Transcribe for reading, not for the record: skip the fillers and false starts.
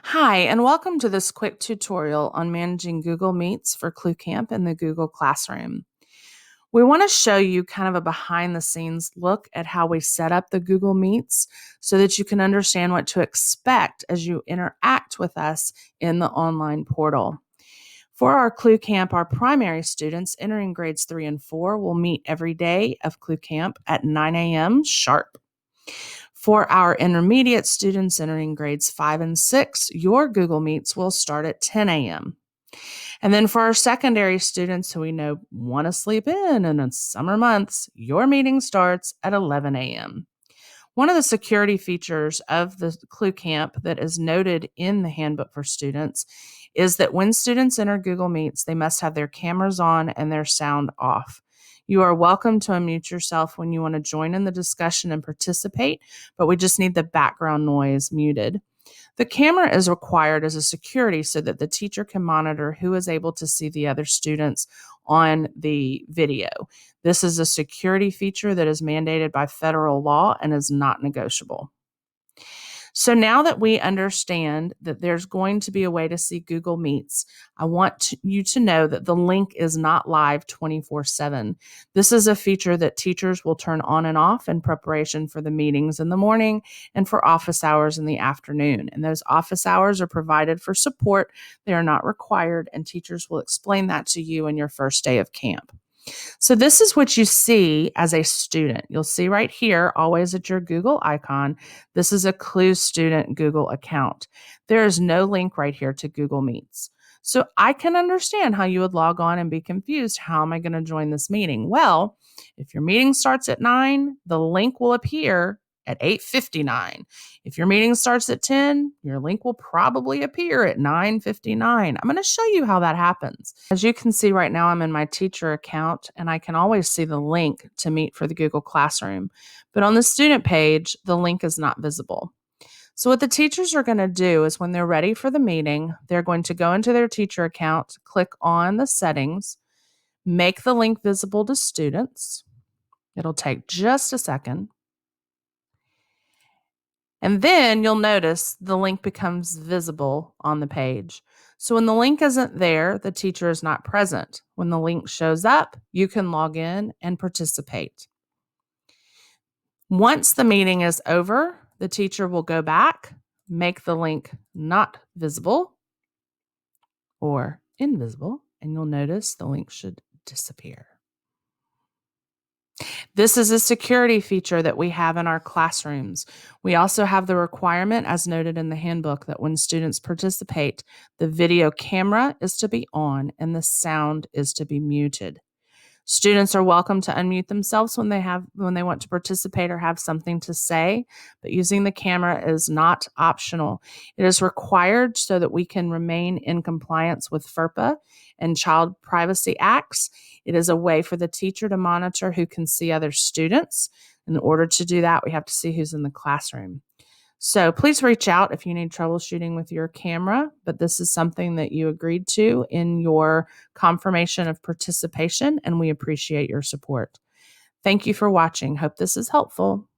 Hi, and welcome to this quick tutorial on managing Google Meets for ClueCamp in the Google Classroom. We want to show you kind of a behind the scenes look at how we set up the Google Meets so that you can understand what to expect as you interact with us in the online portal. For our ClueCamp, our primary students entering grades 3 and 4 will meet every day of ClueCamp at 9 a.m. sharp. For our intermediate students entering grades 5 and 6, your Google Meets will start at 10 a.m. And then for our secondary students who we know want to sleep in the summer months, your meeting starts at 11 a.m. One of the security features of the ClueCamp that is noted in the Handbook for Students is that when students enter Google Meets, they must have their cameras on and their sound off. You are welcome to unmute yourself when you want to join in the discussion and participate, but we just need the background noise muted. The camera is required as a security so that the teacher can monitor who is able to see the other students on the video. This is a security feature that is mandated by federal law and is not negotiable. So now that we understand that there's going to be a way to see Google Meets, I want you to know that the link is not live 24/7. This is a feature that teachers will turn on and off in preparation for the meetings in the morning and for office hours in the afternoon. And those office hours are provided for support. They are not required, and teachers will explain that to you in your first day of camp. So this is what you see as a student. You'll see right here, always at your Google icon, this is a Clue student Google account. There is no link right here to Google Meets. So I can understand how you would log on and be confused. How am I going to join this meeting? Well, if your meeting starts at 9, the link will appear at 8:59. If your meeting starts at 10, your link will probably appear at 9:59. I'm going to show you how that happens. As you can see right now, I'm in my teacher account, and I can always see the link to meet for the Google Classroom. But on the student page, the link is not visible. So what the teachers are going to do is when they're ready for the meeting, they're going to go into their teacher account, click on the settings, make the link visible to students. It'll take just a second. And then you'll notice the link becomes visible on the page. So when the link isn't there, the teacher is not present. When the link shows up, you can log in and participate. Once the meeting is over, the teacher will go back, make the link not visible or invisible, and you'll notice the link should disappear. This is a security feature that we have in our classrooms. We also have the requirement, as noted in the handbook, that when students participate, the video camera is to be on and the sound is to be muted. Students are welcome to unmute themselves when they want to participate or have something to say, but using the camera is not optional. It is required so that we can remain in compliance with FERPA and Child Privacy Acts. It is a way for the teacher to monitor who can see other students. In order to do that, we have to see who's in the classroom. So please reach out if you need troubleshooting with your camera, but this is something that you agreed to in your confirmation of participation, and we appreciate your support. Thank you for watching. Hope this is helpful.